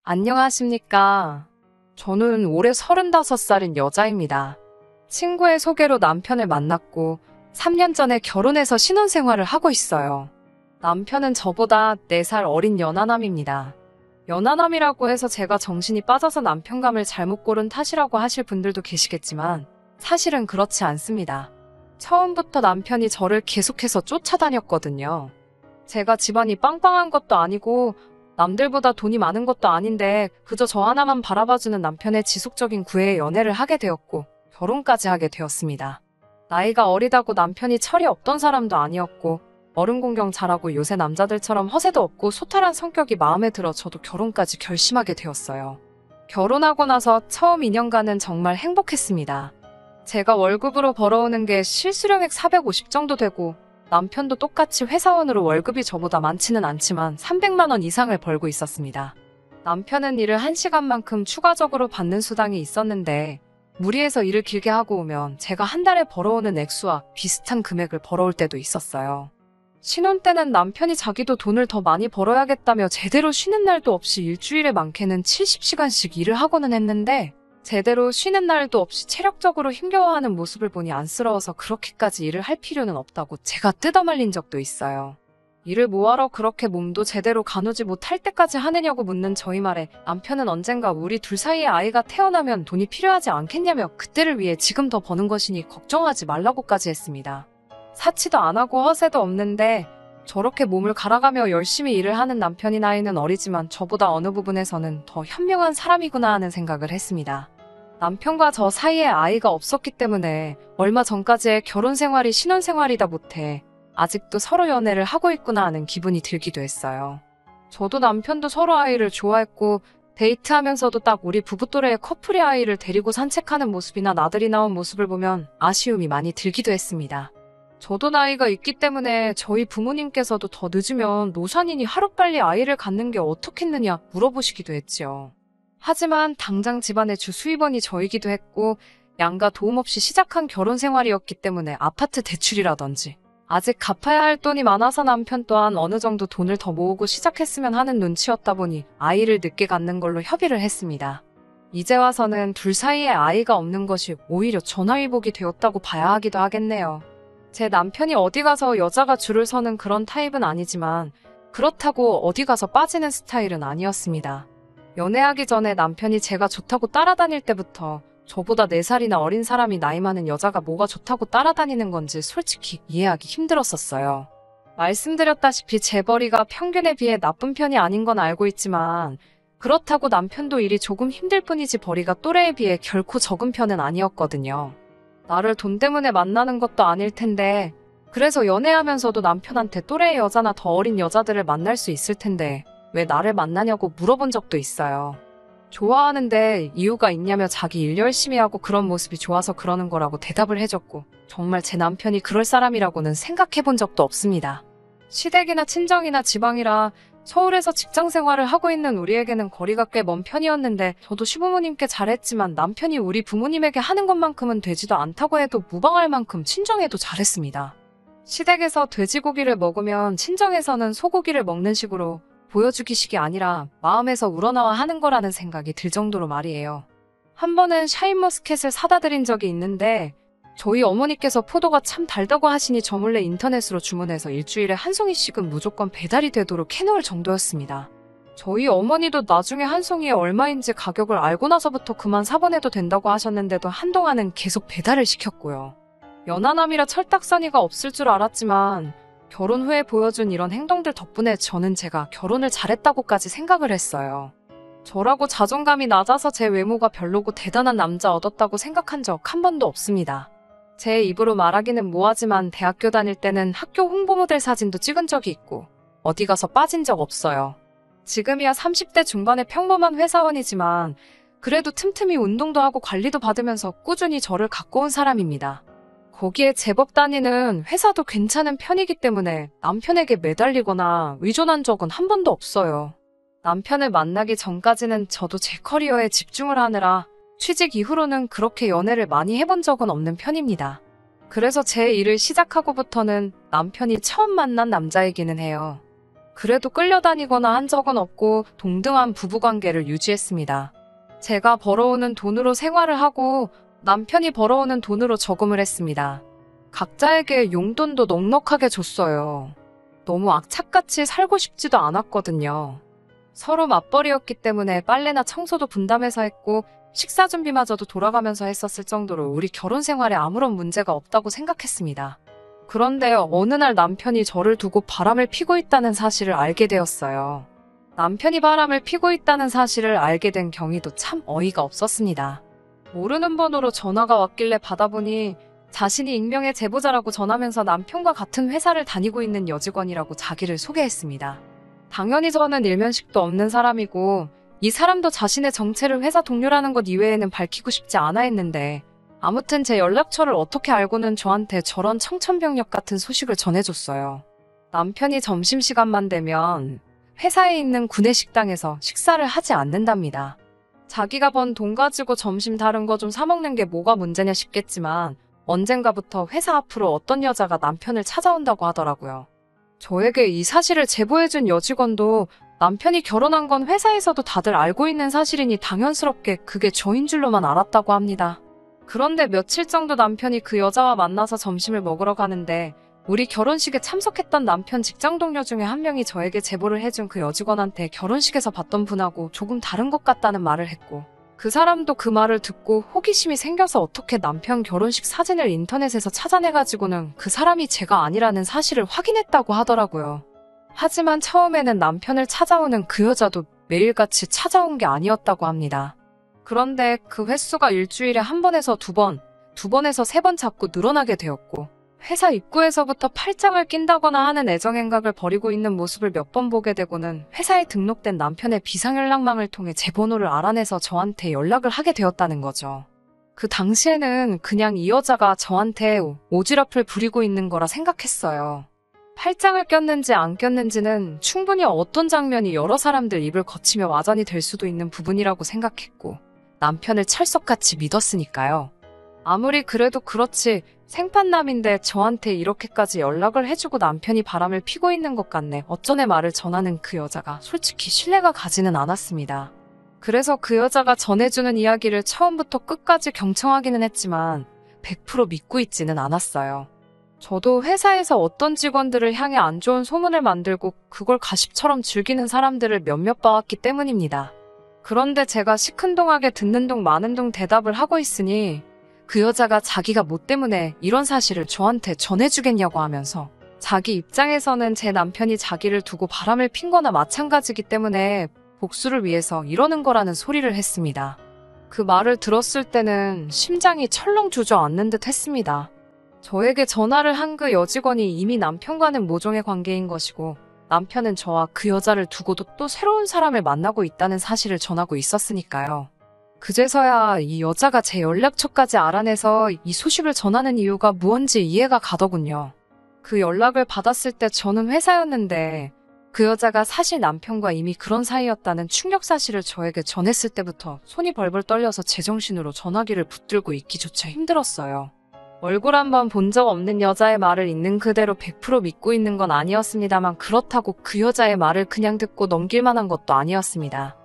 안녕하십니까. 저는 올해 35살인 여자입니다. 친구의 소개로 남편을 만났고 3년 전에 결혼해서 신혼생활을 하고 있어요. 남편은 저보다 4살 어린 연하남입니다. 연하남이라고 해서 제가 정신이 빠져서 남편감을 잘못 고른 탓이라고 하실 분들도 계시겠지만 사실은 그렇지 않습니다. 처음부터 남편이 저를 계속해서 쫓아다녔거든요. 제가 집안이 빵빵한 것도 아니고 남들보다 돈이 많은 것도 아닌데 그저 저 하나만 바라봐주는 남편의 지속적인 구애에 연애를 하게 되었고 결혼까지 하게 되었습니다. 나이가 어리다고 남편이 철이 없던 사람도 아니었고 어른 공경 잘하고 요새 남자들처럼 허세도 없고 소탈한 성격이 마음에 들어 저도 결혼까지 결심하게 되었어요. 결혼하고 나서 처음 2년간은 정말 행복했습니다. 제가 월급으로 벌어오는 게 실수령액 450 정도 되고 남편도 똑같이 회사원으로 월급이 저보다 많지는 않지만 300만 원 이상을 벌고 있었습니다. 남편은 일을 1시간만큼 추가적으로 받는 수당이 있었는데 무리해서 일을 길게 하고 오면 제가 한 달에 벌어오는 액수와 비슷한 금액을 벌어올 때도 있었어요. 신혼 때는 남편이 자기도 돈을 더 많이 벌어야겠다며 제대로 쉬는 날도 없이 일주일에 많게는 70시간씩 일을 하고는 했는데 제대로 쉬는 날도 없이 체력적으로 힘겨워하는 모습을 보니 안쓰러워서 그렇게까지 일을 할 필요는 없다고 제가 뜯어말린 적도 있어요. 일을 뭐하러 그렇게 몸도 제대로 가누지 못할 때까지 하느냐고 묻는 저희 말에 남편은 언젠가 우리 둘 사이에 아이가 태어나면 돈이 필요하지 않겠냐며 그때를 위해 지금 더 버는 것이니 걱정하지 말라고까지 했습니다. 사치도 안 하고 허세도 없는데 저렇게 몸을 갈아가며 열심히 일을 하는 남편이 나이는 어리지만 저보다 어느 부분에서는 더 현명한 사람이구나 하는 생각을 했습니다. 남편과 저 사이에 아이가 없었기 때문에 얼마 전까지의 결혼 생활이 신혼 생활이다 못해 아직도 서로 연애를 하고 있구나 하는 기분이 들기도 했어요. 저도 남편도 서로 아이를 좋아했고 데이트하면서도 딱 우리 부부 또래의 커플이 아이를 데리고 산책하는 모습이나 나들이 나온 모습을 보면 아쉬움이 많이 들기도 했습니다. 저도 나이가 있기 때문에 저희 부모님께서도 더 늦으면 노산이니 하루빨리 아이를 갖는 게 어떻겠느냐 물어보시기도 했지요. 하지만 당장 집안의 주 수입원이 저이기도 했고 양가 도움 없이 시작한 결혼 생활이었기 때문에 아파트 대출이라든지 아직 갚아야 할 돈이 많아서 남편 또한 어느 정도 돈을 더 모으고 시작했으면 하는 눈치였다 보니 아이를 늦게 갖는 걸로 협의를 했습니다. 이제 와서는 둘 사이에 아이가 없는 것이 오히려 전화위복이 되었다고 봐야 하기도 하겠네요. 제 남편이 어디 가서 여자가 줄을 서는 그런 타입은 아니지만 그렇다고 어디 가서 빠지는 스타일은 아니었습니다. 연애하기 전에 남편이 제가 좋다고 따라다닐 때부터 저보다 4살이나 어린 사람이 나이 많은 여자가 뭐가 좋다고 따라다니는 건지 솔직히 이해하기 힘들었었어요. 말씀드렸다시피 재벌이가 평균에 비해 나쁜 편이 아닌 건 알고 있지만 그렇다고 남편도 일이 조금 힘들 뿐이지 벌이가 또래에 비해 결코 적은 편은 아니었거든요. 나를 돈 때문에 만나는 것도 아닐 텐데 그래서 연애하면서도 남편한테 또래의 여자나 더 어린 여자들을 만날 수 있을 텐데 왜 나를 만나냐고 물어본 적도 있어요. 좋아하는데 이유가 있냐며 자기 일 열심히 하고 그런 모습이 좋아서 그러는 거라고 대답을 해줬고 정말 제 남편이 그럴 사람이라고는 생각해 본 적도 없습니다. 시댁이나 친정이나 지방이라 서울에서 직장 생활을 하고 있는 우리에게는 거리가 꽤 먼 편이었는데 저도 시부모님께 잘했지만 남편이 우리 부모님에게 하는 것만큼은 되지도 않다고 해도 무방할 만큼 친정에도 잘했습니다. 시댁에서 돼지고기를 먹으면 친정에서는 소고기를 먹는 식으로 보여주기식이 아니라 마음에서 우러나와 하는 거라는 생각이 들 정도로 말이에요. 한 번은 샤인머스켓을 사다 드린 적이 있는데 저희 어머니께서 포도가 참 달다고 하시니 저 몰래 인터넷으로 주문해서 일주일에 한 송이씩은 무조건 배달이 되도록 해놓을 정도였습니다. 저희 어머니도 나중에 한 송이에 얼마인지 가격을 알고 나서부터 그만 사보내도 된다고 하셨는데도 한동안은 계속 배달을 시켰고요. 연하남이라 철딱서니가 없을 줄 알았지만 결혼 후에 보여준 이런 행동들 덕분에 저는 제가 결혼을 잘했다고까지 생각을 했어요. 저라고 자존감이 낮아서 제 외모가 별로고 대단한 남자 얻었다고 생각한 적 한 번도 없습니다. 제 입으로 말하기는 뭐하지만 대학교 다닐 때는 학교 홍보 모델 사진도 찍은 적이 있고 어디 가서 빠진 적 없어요. 지금이야 30대 중반의 평범한 회사원이지만 그래도 틈틈이 운동도 하고 관리도 받으면서 꾸준히 저를 갖고 온 사람입니다. 거기에 제법 다니는 회사도 괜찮은 편이기 때문에 남편에게 매달리거나 의존한 적은 한 번도 없어요. 남편을 만나기 전까지는 저도 제 커리어에 집중을 하느라 취직 이후로는 그렇게 연애를 많이 해본 적은 없는 편입니다. 그래서 제 일을 시작하고부터는 남편이 처음 만난 남자이기는 해요. 그래도 끌려다니거나 한 적은 없고 동등한 부부관계를 유지했습니다. 제가 벌어오는 돈으로 생활을 하고 남편이 벌어오는 돈으로 저금을 했습니다. 각자에게 용돈도 넉넉하게 줬어요. 너무 악착같이 살고 싶지도 않았거든요. 서로 맞벌이였기 때문에 빨래나 청소도 분담해서 했고 식사 준비마저도 돌아가면서 했었을 정도로 우리 결혼 생활에 아무런 문제가 없다고 생각했습니다. 그런데 어느 날 남편이 저를 두고 바람을 피고 있다는 사실을 알게 되었어요. 남편이 바람을 피고 있다는 사실을 알게 된 경위도 참 어이가 없었습니다. 모르는 번호로 전화가 왔길래 받아보니 자신이 익명의 제보자라고 전하면서 남편과 같은 회사를 다니고 있는 여직원이라고 자기를 소개했습니다. 당연히 저는 일면식도 없는 사람이고 이 사람도 자신의 정체를 회사 동료라는 것 이외에는 밝히고 싶지 않아 했는데 아무튼 제 연락처를 어떻게 알고는 저한테 저런 청천벽력 같은 소식을 전해줬어요. 남편이 점심시간만 되면 회사에 있는 구내식당에서 식사를 하지 않는답니다. 자기가 번 돈 가지고 점심 다른 거 좀 사먹는 게 뭐가 문제냐 싶겠지만 언젠가부터 회사 앞으로 어떤 여자가 남편을 찾아온다고 하더라고요. 저에게 이 사실을 제보해준 여직원도 남편이 결혼한 건 회사에서도 다들 알고 있는 사실이니 당연스럽게 그게 저인 줄로만 알았다고 합니다. 그런데 며칠 정도 남편이 그 여자와 만나서 점심을 먹으러 가는데 우리 결혼식에 참석했던 남편 직장 동료 중에 한 명이 저에게 제보를 해준 그 여직원한테 결혼식에서 봤던 분하고 조금 다른 것 같다는 말을 했고 그 사람도 그 말을 듣고 호기심이 생겨서 어떻게 남편 결혼식 사진을 인터넷에서 찾아내가지고는 그 사람이 제가 아니라는 사실을 확인했다고 하더라고요. 하지만 처음에는 남편을 찾아오는 그 여자도 매일같이 찾아온 게 아니었다고 합니다. 그런데 그 횟수가 일주일에 한 번에서 두 번에서 세 번 자꾸 늘어나게 되었고 회사 입구에서부터 팔짱을 낀다거나 하는 애정행각을 벌이고 있는 모습을 몇 번 보게 되고는 회사에 등록된 남편의 비상연락망을 통해 제 번호를 알아내서 저한테 연락을 하게 되었다는 거죠. 그 당시에는 그냥 이 여자가 저한테 오지랖을 부리고 있는 거라 생각했어요. 팔짱을 꼈는지 안 꼈는지는 충분히 어떤 장면이 여러 사람들 입을 거치며 와전이 될 수도 있는 부분이라고 생각했고 남편을 찰석같이 믿었으니까요. 아무리 그래도 그렇지 생판남인데 저한테 이렇게까지 연락을 해주고 남편이 바람을 피고 있는 것 같네 어쩌네 말을 전하는 그 여자가 솔직히 신뢰가 가지는 않았습니다. 그래서 그 여자가 전해주는 이야기를 처음부터 끝까지 경청하기는 했지만 100% 믿고 있지는 않았어요. 저도 회사에서 어떤 직원들을 향해 안 좋은 소문을 만들고 그걸 가십처럼 즐기는 사람들을 몇몇 봐왔기 때문입니다. 그런데 제가 시큰둥하게 듣는 둥 마는 둥 대답을 하고 있으니 그 여자가 자기가 뭐 때문에 이런 사실을 저한테 전해주겠냐고 하면서 자기 입장에서는 제 남편이 자기를 두고 바람을 핀 거나 마찬가지기 때문에 복수를 위해서 이러는 거라는 소리를 했습니다. 그 말을 들었을 때는 심장이 철렁 주저앉는 듯 했습니다. 저에게 전화를 한 그 여직원이 이미 남편과는 모종의 관계인 것이고 남편은 저와 그 여자를 두고도 또 새로운 사람을 만나고 있다는 사실을 전하고 있었으니까요. 그제서야 이 여자가 제 연락처까지 알아내서 이 소식을 전하는 이유가 무언지 이해가 가더군요. 그 연락을 받았을 때 저는 회사였는데 그 여자가 사실 남편과 이미 그런 사이였다는 충격 사실을 저에게 전했을 때부터 손이 벌벌 떨려서 제정신으로 전화기를 붙들고 있기조차 힘들었어요. 얼굴 한번 본 적 없는 여자의 말을 있는 그대로 100% 믿고 있는 건 아니었습니다만 그렇다고 그 여자의 말을 그냥 듣고 넘길 만한 것도 아니었습니다.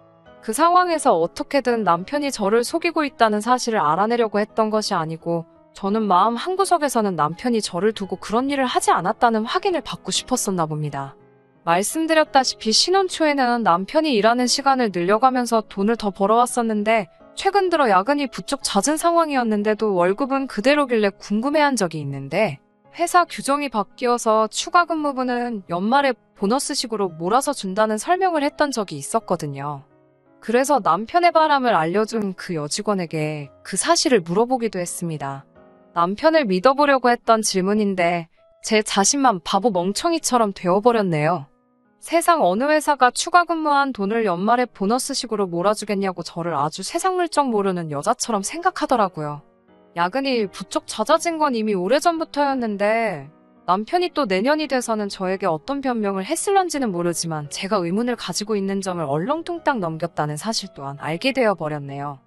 그 상황에서 어떻게든 남편이 저를 속이고 있다는 사실을 알아내려고 했던 것이 아니고 저는 마음 한구석에서는 남편이 저를 두고 그런 일을 하지 않았다는 확인을 받고 싶었었나 봅니다. 말씀드렸다시피 신혼 초에는 남편이 일하는 시간을 늘려가면서 돈을 더 벌어왔었는데 최근 들어 야근이 부쩍 잦은 상황이었는데도 월급은 그대로길래 궁금해한 적이 있는데 회사 규정이 바뀌어서 추가 근무분은 연말에 보너스식으로 몰아서 준다는 설명을 했던 적이 있었거든요. 그래서 남편의 바람을 알려준 그 여직원에게 그 사실을 물어보기도 했습니다. 남편을 믿어보려고 했던 질문인데 제 자신만 바보 멍청이처럼 되어버렸네요. 세상 어느 회사가 추가 근무한 돈을 연말에 보너스식으로 몰아주겠냐고 저를 아주 세상 물정 모르는 여자처럼 생각하더라고요. 야근이 부쩍 잦아진 건 이미 오래전부터였는데 남편이 또 내년이 돼서는 저에게 어떤 변명을 했을런지는 모르지만 제가 의문을 가지고 있는 점을 얼렁뚱땅 넘겼다는 사실 또한 알게 되어 버렸네요.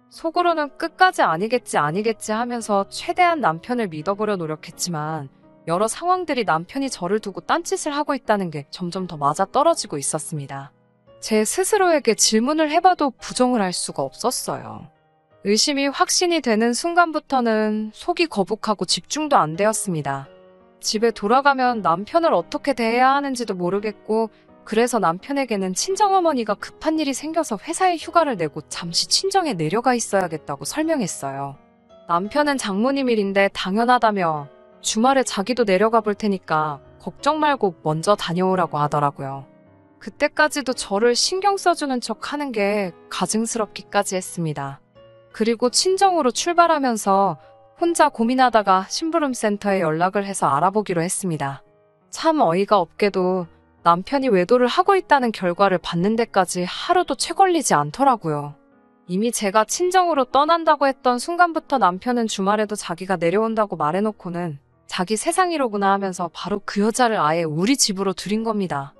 속으로는 끝까지 아니겠지 하면서 최대한 남편을 믿어보려 노력했지만 여러 상황들이 남편이 저를 두고 딴짓을 하고 있다는 게 점점 더 맞아떨어지고 있었습니다. 제 스스로에게 질문을 해봐도 부정을 할 수가 없었어요. 의심이 확신이 되는 순간부터는 속이 거북하고 집중도 안 되었습니다. 집에 돌아가면 남편을 어떻게 대해야 하는지도 모르겠고, 그래서 남편에게는 친정어머니가 급한 일이 생겨서 회사에 휴가를 내고 잠시 친정에 내려가 있어야겠다고 설명했어요. 남편은 장모님 일인데 당연하다며 주말에 자기도 내려가 볼 테니까 걱정 말고 먼저 다녀오라고 하더라고요. 그때까지도 저를 신경 써주는 척 하는 게 가증스럽기까지 했습니다. 그리고 친정으로 출발하면서 혼자 고민하다가 심부름센터에 연락을 해서 알아보기로 했습니다. 참 어이가 없게도 남편이 외도를 하고 있다는 결과를 받는 데까지 하루도 채 걸리지 않더라고요. 이미 제가 친정으로 떠난다고 했던 순간부터 남편은 주말에도 자기가 내려온다고 말해놓고는 자기 세상이로구나 하면서 바로 그 여자를 아예 우리 집으로 들인 겁니다.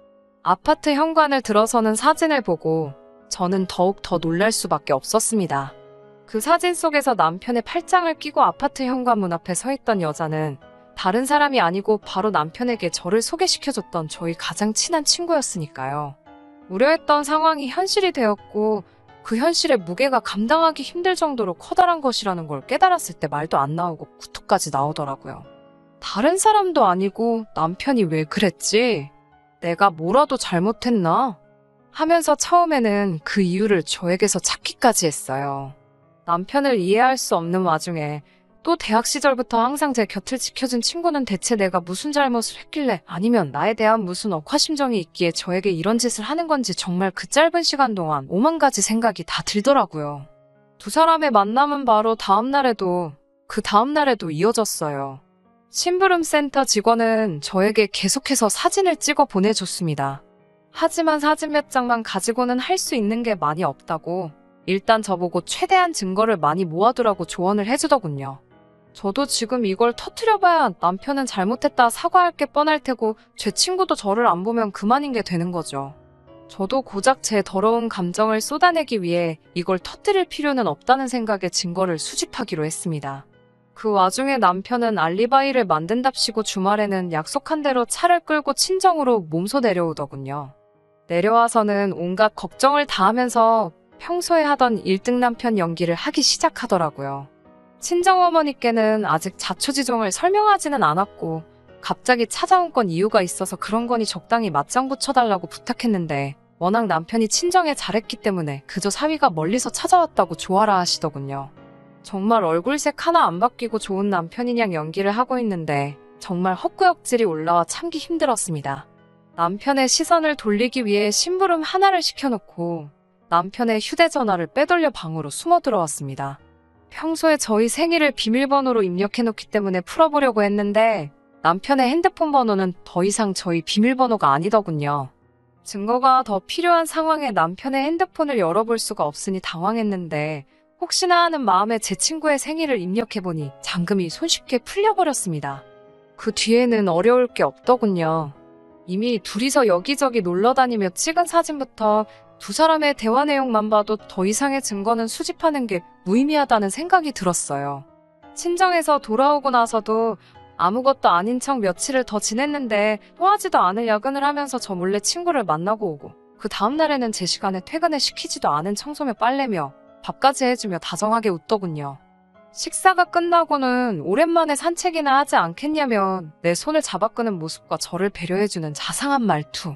아파트 현관을 들어서는 사진을 보고 저는 더욱 더 놀랄 수밖에 없었습니다. 그 사진 속에서 남편의 팔짱을 끼고 아파트 현관문 앞에 서 있던 여자는 다른 사람이 아니고 바로 남편에게 저를 소개시켜줬던 저희 가장 친한 친구였으니까요. 우려했던 상황이 현실이 되었고 그 현실의 무게가 감당하기 힘들 정도로 커다란 것이라는 걸 깨달았을 때 말도 안 나오고 구토까지 나오더라고요. 다른 사람도 아니고 남편이 왜 그랬지? 내가 뭐라도 잘못했나? 하면서 처음에는 그 이유를 저에게서 찾기까지 했어요. 남편을 이해할 수 없는 와중에 또 대학 시절부터 항상 제 곁을 지켜준 친구는 대체 내가 무슨 잘못을 했길래 아니면 나에 대한 무슨 억하심정이 있기에 저에게 이런 짓을 하는 건지 정말 그 짧은 시간 동안 5만 가지 생각이 다 들더라고요. 두 사람의 만남은 바로 그 다음날에도 이어졌어요. 심부름센터 직원은 저에게 계속해서 사진을 찍어 보내줬습니다. 하지만 사진 몇 장만 가지고는 할 수 있는 게 많이 없다고 일단 저보고 최대한 증거를 많이 모아두라고 조언을 해주더군요. 저도 지금 이걸 터트려봐야 남편은 잘못했다 사과할 게 뻔할 테고 제 친구도 저를 안 보면 그만인 게 되는 거죠. 저도 고작 제 더러운 감정을 쏟아내기 위해 이걸 터뜨릴 필요는 없다는 생각에 증거를 수집하기로 했습니다. 그 와중에 남편은 알리바이를 만든답시고 주말에는 약속한 대로 차를 끌고 친정으로 몸소 내려오더군요. 내려와서는 온갖 걱정을 다 하면서 평소에 하던 1등 남편 연기를 하기 시작하더라고요. 친정어머니께는 아직 자초지종을 설명하지는 않았고 갑자기 찾아온 건 이유가 있어서 그런 거니 적당히 맞장구 쳐달라고 부탁했는데 워낙 남편이 친정에 잘했기 때문에 그저 사위가 멀리서 찾아왔다고 좋아라 하시더군요. 정말 얼굴색 하나 안 바뀌고 좋은 남편이냥 연기를 하고 있는데 정말 헛구역질이 올라와 참기 힘들었습니다. 남편의 시선을 돌리기 위해 심부름 하나를 시켜놓고 남편의 휴대전화를 빼돌려 방으로 숨어 들어왔습니다. 평소에 저희 생일을 비밀번호로 입력해놓기 때문에 풀어보려고 했는데 남편의 핸드폰 번호는 더 이상 저희 비밀번호가 아니더군요. 증거가 더 필요한 상황에 남편의 핸드폰을 열어볼 수가 없으니 당황했는데 혹시나 하는 마음에 제 친구의 생일을 입력해보니 잠금이 손쉽게 풀려버렸습니다. 그 뒤에는 어려울 게 없더군요. 이미 둘이서 여기저기 놀러다니며 찍은 사진부터 두 사람의 대화 내용만 봐도 더 이상의 증거는 수집하는 게 무의미하다는 생각이 들었어요. 친정에서 돌아오고 나서도 아무것도 아닌 척 며칠을 더 지냈는데 통하지도 않을 야근을 하면서 저 몰래 친구를 만나고 오고 그 다음날에는 제 시간에 퇴근을 시키지도 않은 청소며 빨래며 밥까지 해주며 다정하게 웃더군요. 식사가 끝나고는 오랜만에 산책이나 하지 않겠냐면 내 손을 잡아 끄는 모습과 저를 배려해주는 자상한 말투.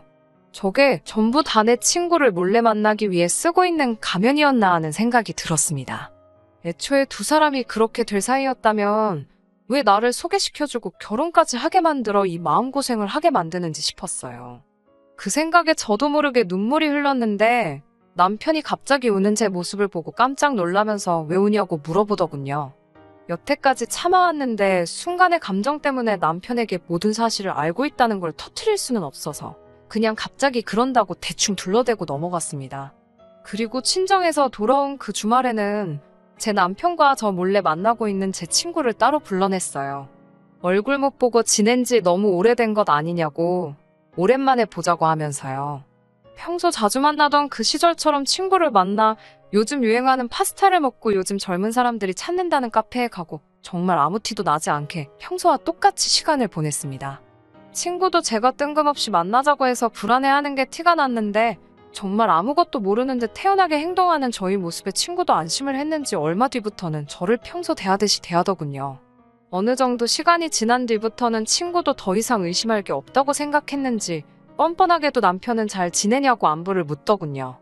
저게 전부 다 내 친구를 몰래 만나기 위해 쓰고 있는 가면이었나 하는 생각이 들었습니다. 애초에 두 사람이 그렇게 될 사이였다면 왜 나를 소개시켜주고 결혼까지 하게 만들어 이 마음고생을 하게 만드는지 싶었어요. 그 생각에 저도 모르게 눈물이 흘렀는데 남편이 갑자기 우는 제 모습을 보고 깜짝 놀라면서 왜 우냐고 물어보더군요. 여태까지 참아왔는데 순간의 감정 때문에 남편에게 모든 사실을 알고 있다는 걸 터뜨릴 수는 없어서 그냥 갑자기 그런다고 대충 둘러대고 넘어갔습니다. 그리고 친정에서 돌아온 그 주말에는 제 남편과 저 몰래 만나고 있는 제 친구를 따로 불러냈어요. 얼굴 못 보고 지낸 지 너무 오래된 것 아니냐고 오랜만에 보자고 하면서요. 평소 자주 만나던 그 시절처럼 친구를 만나 요즘 유행하는 파스타를 먹고 요즘 젊은 사람들이 찾는다는 카페에 가고 정말 아무 티도 나지 않게 평소와 똑같이 시간을 보냈습니다. 친구도 제가 뜬금없이 만나자고 해서 불안해하는 게 티가 났는데 정말 아무것도 모르는 듯 태연하게 행동하는 저희 모습에 친구도 안심을 했는지 얼마 뒤부터는 저를 평소 대하듯이 대하더군요. 어느 정도 시간이 지난 뒤부터는 친구도 더 이상 의심할 게 없다고 생각했는지 뻔뻔하게도 남편은 잘 지내냐고 안부를 묻더군요.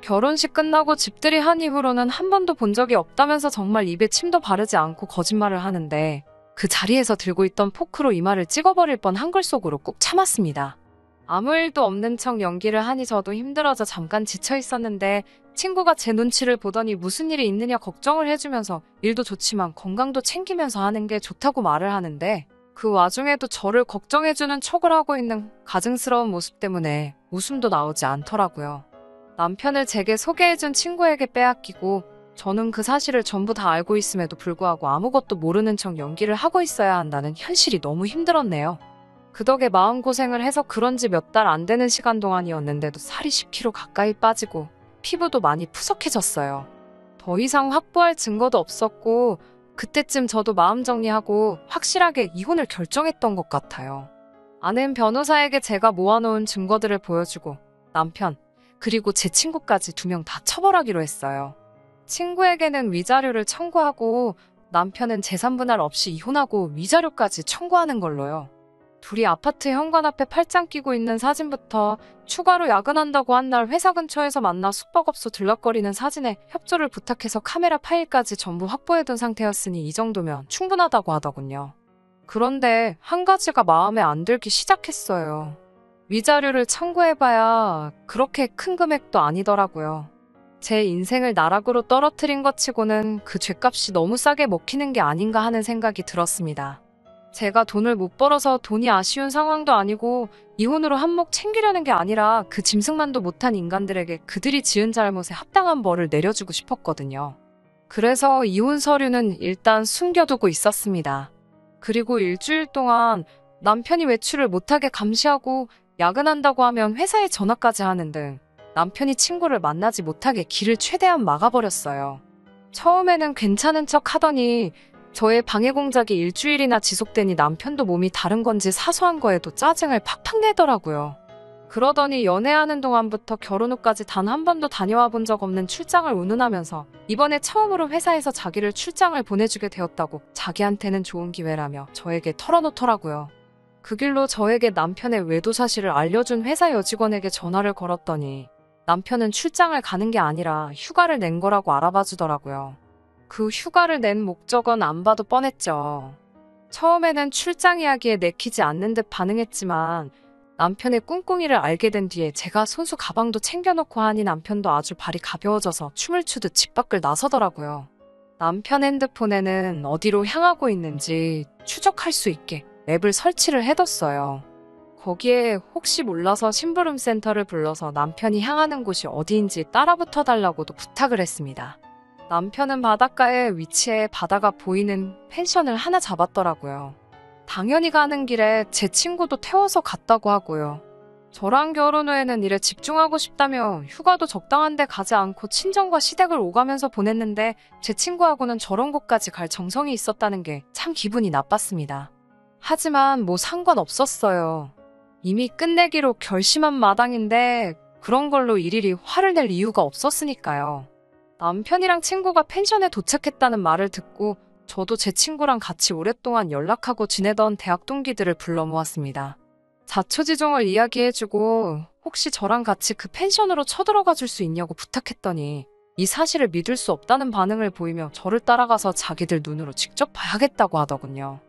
결혼식 끝나고 집들이 한 이후로는 한 번도 본 적이 없다면서 정말 입에 침도 바르지 않고 거짓말을 하는데 그 자리에서 들고 있던 포크로 이마를 찍어버릴 뻔 한글 속으로 꾹 참았습니다. 아무 일도 없는 척 연기를 하니 저도 힘들어져 잠깐 지쳐 있었는데 친구가 제 눈치를 보더니 무슨 일이 있느냐 걱정을 해주면서 일도 좋지만 건강도 챙기면서 하는 게 좋다고 말을 하는데 그 와중에도 저를 걱정해주는 척을 하고 있는 가증스러운 모습 때문에 웃음도 나오지 않더라고요. 남편을 제게 소개해준 친구에게 빼앗기고 저는 그 사실을 전부 다 알고 있음에도 불구하고 아무것도 모르는 척 연기를 하고 있어야 한다는 현실이 너무 힘들었네요. 그 덕에 마음고생을 해서 그런지 몇 달 안 되는 시간 동안이었는데도 살이 10kg 가까이 빠지고 피부도 많이 푸석해졌어요. 더 이상 확보할 증거도 없었고 그때쯤 저도 마음 정리하고 확실하게 이혼을 결정했던 것 같아요. 아는 변호사에게 제가 모아놓은 증거들을 보여주고 남편 그리고 제 친구까지 2명 다 처벌하기로 했어요. 친구에게는 위자료를 청구하고 남편은 재산분할 없이 이혼하고 위자료까지 청구하는 걸로요. 둘이 아파트 현관 앞에 팔짱 끼고 있는 사진부터 추가로 야근한다고 한 날 회사 근처에서 만나 숙박업소 들락거리는 사진에 협조를 부탁해서 카메라 파일까지 전부 확보해둔 상태였으니 이 정도면 충분하다고 하더군요. 그런데 한 가지가 마음에 안 들기 시작했어요. 위자료를 청구해봐야 그렇게 큰 금액도 아니더라고요. 제 인생을 나락으로 떨어뜨린 것 치고는 그 죗값이 너무 싸게 먹히는 게 아닌가 하는 생각이 들었습니다. 제가 돈을 못 벌어서 돈이 아쉬운 상황도 아니고 이혼으로 한몫 챙기려는 게 아니라 그 짐승만도 못한 인간들에게 그들이 지은 잘못에 합당한 벌을 내려주고 싶었거든요. 그래서 이혼 서류는 일단 숨겨두고 있었습니다. 그리고 일주일 동안 남편이 외출을 못하게 감시하고 야근한다고 하면 회사에 전화까지 하는 등 남편이 친구를 만나지 못하게 길을 최대한 막아버렸어요. 처음에는 괜찮은 척 하더니 저의 방해 공작이 일주일이나 지속되니 남편도 몸이 다른 건지 사소한 거에도 짜증을 팍팍 내더라고요. 그러더니 연애하는 동안부터 결혼 후까지 단 한 번도 다녀와 본 적 없는 출장을 운운하면서 이번에 처음으로 회사에서 자기를 출장을 보내주게 되었다고 자기한테는 좋은 기회라며 저에게 털어놓더라고요. 그 길로 저에게 남편의 외도 사실을 알려준 회사 여직원에게 전화를 걸었더니 남편은 출장을 가는 게 아니라 휴가를 낸 거라고 알아봐 주더라고요. 그 휴가를 낸 목적은 안 봐도 뻔했죠. 처음에는 출장 이야기에 내키지 않는 듯 반응했지만 남편의 꿍꿍이를 알게 된 뒤에 제가 손수 가방도 챙겨놓고 하니 남편도 아주 발이 가벼워져서 춤을 추듯 집 밖을 나서더라고요. 남편 핸드폰에는 어디로 향하고 있는지 추적할 수 있게 앱을 설치를 해뒀어요. 거기에 혹시 몰라서 심부름 센터를 불러서 남편이 향하는 곳이 어디인지 따라붙어 달라고도 부탁을 했습니다. 남편은 바닷가에 위치해 바다가 보이는 펜션을 하나 잡았더라고요. 당연히 가는 길에 제 친구도 태워서 갔다고 하고요. 저랑 결혼 후에는 일에 집중하고 싶다며 휴가도 적당한 데 가지 않고 친정과 시댁을 오가면서 보냈는데 제 친구하고는 저런 곳까지 갈 정성이 있었다는 게 참 기분이 나빴습니다. 하지만 뭐 상관없었어요. 이미 끝내기로 결심한 마당인데 그런 걸로 일일이 화를 낼 이유가 없었으니까요. 남편이랑 친구가 펜션에 도착했다는 말을 듣고 저도 제 친구랑 같이 오랫동안 연락하고 지내던 대학 동기들을 불러 모았습니다. 자초지종을 이야기해주고 혹시 저랑 같이 그 펜션으로 쳐들어가 줄 수 있냐고 부탁했더니 이 사실을 믿을 수 없다는 반응을 보이며 저를 따라가서 자기들 눈으로 직접 봐야겠다고 하더군요.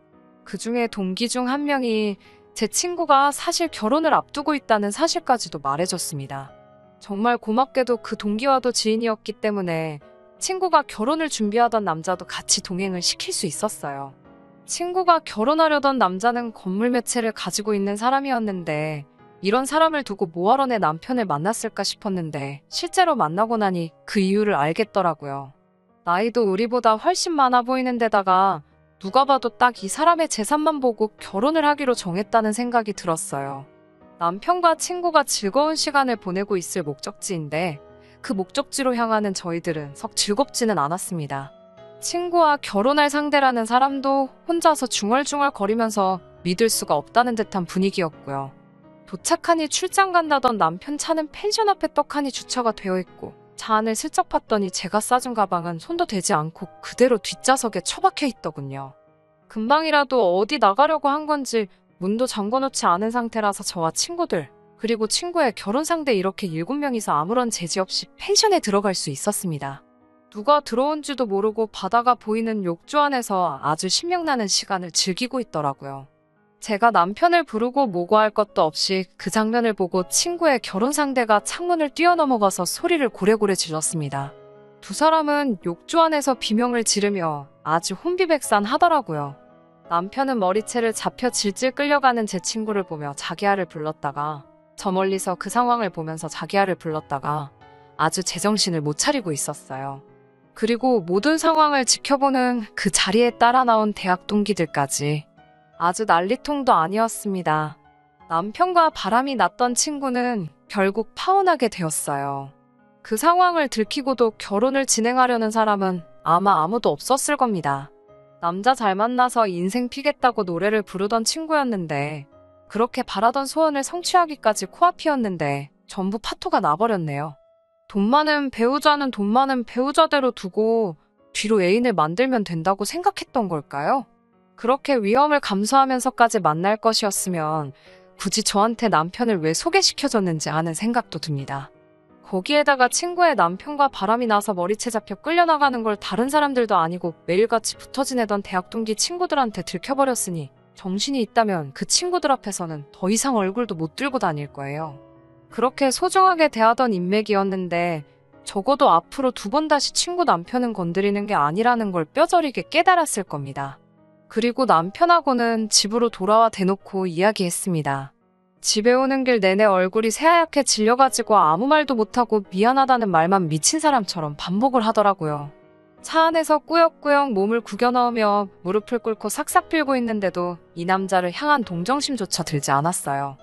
그 중에 동기 중 한 명이 제 친구가 사실 결혼을 앞두고 있다는 사실까지도 말해줬습니다. 정말 고맙게도 그 동기와도 지인이었기 때문에 친구가 결혼을 준비하던 남자도 같이 동행을 시킬 수 있었어요. 친구가 결혼하려던 남자는 건물 몇 채를 가지고 있는 사람이었는데 이런 사람을 두고 뭐하러 내 남편을 만났을까 싶었는데 실제로 만나고 나니 그 이유를 알겠더라고요. 나이도 우리보다 훨씬 많아 보이는 데다가 누가 봐도 딱 이 사람의 재산만 보고 결혼을 하기로 정했다는 생각이 들었어요. 남편과 친구가 즐거운 시간을 보내고 있을 목적지인데 그 목적지로 향하는 저희들은 썩 즐겁지는 않았습니다. 친구와 결혼할 상대라는 사람도 혼자서 중얼중얼 거리면서 믿을 수가 없다는 듯한 분위기였고요. 도착하니 출장 간다던 남편 차는 펜션 앞에 떡하니 주차가 되어 있고 차 안을 슬쩍 봤더니 제가 싸준 가방은 손도 대지 않고 그대로 뒷좌석에 처박혀 있더군요. 금방이라도 어디 나가려고 한 건지 문도 잠궈놓지 않은 상태라서 저와 친구들 그리고 친구의 결혼 상대 이렇게 7명이서 아무런 제지 없이 펜션에 들어갈 수 있었습니다. 누가 들어온지도 모르고 바다가 보이는 욕조 안에서 아주 신명나는 시간을 즐기고 있더라고요. 제가 남편을 부르고 모고할 것도 없이 그 장면을 보고 친구의 결혼 상대가 창문을 뛰어넘어가서 소리를 고래고래 질렀습니다. 두 사람은 욕조 안에서 비명을 지르며 아주 혼비백산하더라고요. 남편은 머리채를 잡혀 질질 끌려가는 제 친구를 보며 자기야를 불렀다가 저 멀리서 그 상황을 보면서 자기야를 불렀다가 아주 제정신을 못 차리고 있었어요. 그리고 모든 상황을 지켜보는 그 자리에 따라 나온 대학 동기들까지 아주 난리통도 아니었습니다. 남편과 바람이 났던 친구는 결국 파혼하게 되었어요. 그 상황을 들키고도 결혼을 진행하려는 사람은 아마 아무도 없었을 겁니다. 남자 잘 만나서 인생 피겠다고 노래를 부르던 친구였는데 그렇게 바라던 소원을 성취하기까지 코앞이었는데 전부 파토가 나버렸네요. 돈 많은 배우자는 돈 많은 배우자대로 두고 뒤로 애인을 만들면 된다고 생각했던 걸까요? 그렇게 위험을 감수하면서까지 만날 것이었으면 굳이 저한테 남편을 왜 소개시켜줬는지 하는 생각도 듭니다. 거기에다가 친구의 남편과 바람이 나서 머리채 잡혀 끌려나가는 걸 다른 사람들도 아니고 매일같이 붙어 지내던 대학 동기 친구들한테 들켜버렸으니 정신이 있다면 그 친구들 앞에서는 더 이상 얼굴도 못 들고 다닐 거예요. 그렇게 소중하게 대하던 인맥이었는데 적어도 앞으로 2번 다시 친구 남편은 건드리는 게 아니라는 걸 뼈저리게 깨달았을 겁니다. 그리고 남편하고는 집으로 돌아와 대놓고 이야기했습니다. 집에 오는 길 내내 얼굴이 새하얗게 질려가지고 아무 말도 못하고 미안하다는 말만 미친 사람처럼 반복을 하더라고요. 차 안에서 꾸역꾸역 몸을 구겨 넣으며 무릎을 꿇고 삭삭 빌고 있는데도 이 남자를 향한 동정심조차 들지 않았어요.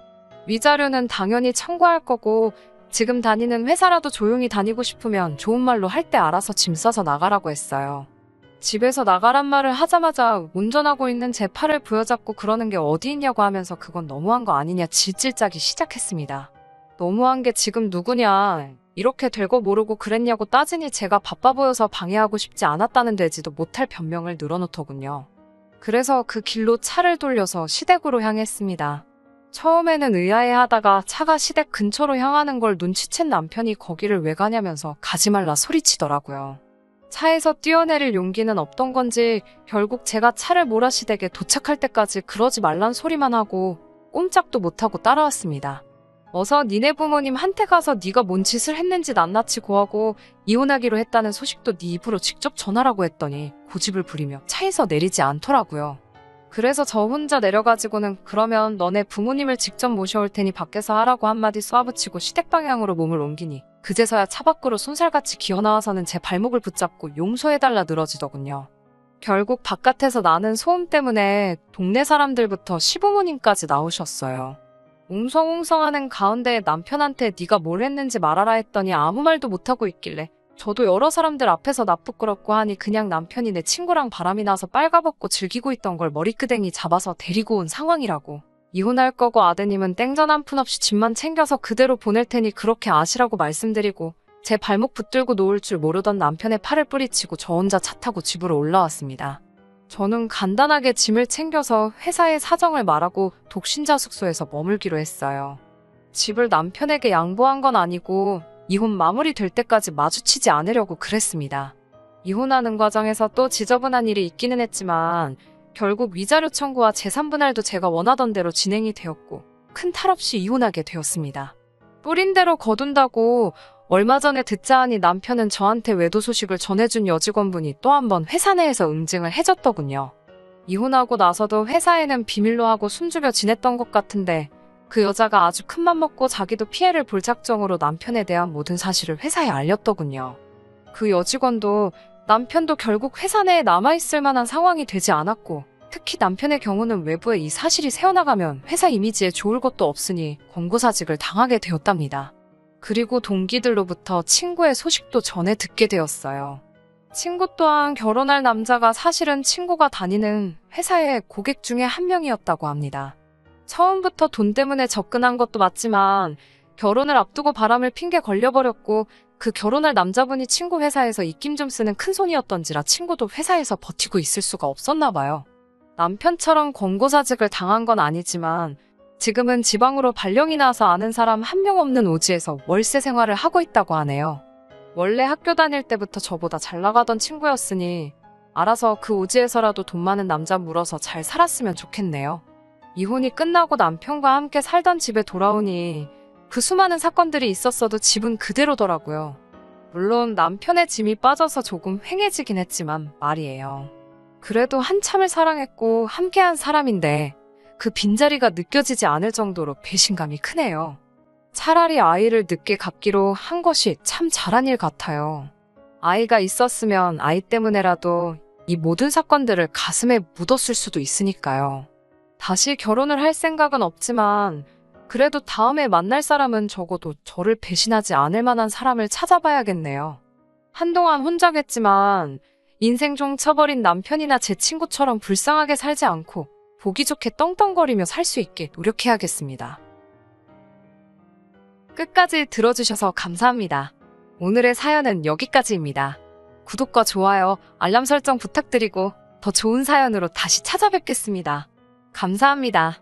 위자료는 당연히 청구할 거고 지금 다니는 회사라도 조용히 다니고 싶으면 좋은 말로 할 때 알아서 짐 싸서 나가라고 했어요. 집에서 나가란 말을 하자마자 운전하고 있는 제 팔을 부여잡고 그러는 게 어디 있냐고 하면서 그건 너무한 거 아니냐 질질 짜기 시작했습니다. 너무한 게 지금 누구냐, 이렇게 될 거 모르고 그랬냐고 따지니 제가 바빠 보여서 방해하고 싶지 않았다는 되지도 못할 변명을 늘어놓더군요. 그래서 그 길로 차를 돌려서 시댁으로 향했습니다. 처음에는 의아해하다가 차가 시댁 근처로 향하는 걸 눈치챈 남편이 거기를 왜 가냐면서 가지 말라 소리치더라고요. 차에서 뛰어내릴 용기는 없던 건지 결국 제가 차를 몰아 시댁에 도착할 때까지 그러지 말란 소리만 하고 꼼짝도 못하고 따라왔습니다. 어서 니네 부모님 한테 가서 네가 뭔 짓을 했는지 낱낱이 고하고 이혼하기로 했다는 소식도 네 입으로 직접 전하라고 했더니 고집을 부리며 차에서 내리지 않더라고요. 그래서 저 혼자 내려가지고는 그러면 너네 부모님을 직접 모셔올 테니 밖에서 하라고 한마디 쏘아붙이고 시댁 방향으로 몸을 옮기니 그제서야 차 밖으로 손살같이 기어나와서는 제 발목을 붙잡고 용서해달라 늘어지더군요. 결국 바깥에서 나는 소음 때문에 동네 사람들부터 시부모님까지 나오셨어요. 웅성웅성하는 가운데 남편한테 네가 뭘 했는지 말하라 했더니 아무 말도 못하고 있길래 저도 여러 사람들 앞에서 나 부끄럽고 하니 그냥 남편이 내 친구랑 바람이 나서 빨가벗고 즐기고 있던 걸 머리끄댕이 잡아서 데리고 온 상황이라고. 이혼할 거고 아드님은 땡전 한 푼 없이 집만 챙겨서 그대로 보낼 테니 그렇게 아시라고 말씀드리고 제 발목 붙들고 놓을 줄 모르던 남편의 팔을 뿌리치고 저 혼자 차 타고 집으로 올라왔습니다. 저는 간단하게 짐을 챙겨서 회사에 사정을 말하고 독신자 숙소에서 머물기로 했어요. 집을 남편에게 양보한 건 아니고 이혼 마무리될 때까지 마주치지 않으려고 그랬습니다. 이혼하는 과정에서 또 지저분한 일이 있기는 했지만 결국 위자료 청구와 재산 분할도 제가 원하던 대로 진행이 되었고 큰 탈 없이 이혼하게 되었습니다. 뿌린 대로 거둔다고 얼마 전에 듣자 하니 남편은 저한테 외도 소식을 전해준 여직원분이 또 한 번 회사 내에서 응징을 해줬더군요. 이혼하고 나서도 회사에는 비밀로 하고 숨죽여 지냈던 것 같은데 그 여자가 아주 큰맘 먹고 자기도 피해를 볼 작정으로 남편에 대한 모든 사실을 회사에 알렸더군요. 그 여직원도 남편도 결국 회사 내에 남아있을 만한 상황이 되지 않았고 특히 남편의 경우는 외부에 이 사실이 새어나가면 회사 이미지에 좋을 것도 없으니 권고사직을 당하게 되었답니다. 그리고 동기들로부터 친구의 소식도 전해 듣게 되었어요. 친구 또한 결혼할 남자가 사실은 친구가 다니는 회사의 고객 중에 한 명이었다고 합니다. 처음부터 돈 때문에 접근한 것도 맞지만 결혼을 앞두고 바람을 핑계 걸려버렸고 그 결혼할 남자분이 친구 회사에서 입김 좀 쓰는 큰손이었던지라 친구도 회사에서 버티고 있을 수가 없었나 봐요. 남편처럼 권고사직을 당한 건 아니지만 지금은 지방으로 발령이 나서 아는 사람 한 명 없는 오지에서 월세 생활을 하고 있다고 하네요. 원래 학교 다닐 때부터 저보다 잘 나가던 친구였으니 알아서 그 오지에서라도 돈 많은 남자 물어서 잘 살았으면 좋겠네요. 이혼이 끝나고 남편과 함께 살던 집에 돌아오니 그 수많은 사건들이 있었어도 집은 그대로더라고요. 물론 남편의 짐이 빠져서 조금 휑해지긴 했지만 말이에요. 그래도 한참을 사랑했고 함께한 사람인데 그 빈자리가 느껴지지 않을 정도로 배신감이 크네요. 차라리 아이를 늦게 갖기로 한 것이 참 잘한 일 같아요. 아이가 있었으면 아이 때문에라도 이 모든 사건들을 가슴에 묻었을 수도 있으니까요. 다시 결혼을 할 생각은 없지만 그래도 다음에 만날 사람은 적어도 저를 배신하지 않을 만한 사람을 찾아봐야겠네요. 한동안 혼자겠지만 인생 종 쳐버린 남편이나 제 친구처럼 불쌍하게 살지 않고 보기 좋게 떵떵거리며 살 수 있게 노력해야겠습니다. 끝까지 들어주셔서 감사합니다. 오늘의 사연은 여기까지입니다. 구독과 좋아요, 알람 설정 부탁드리고 더 좋은 사연으로 다시 찾아뵙겠습니다. 감사합니다.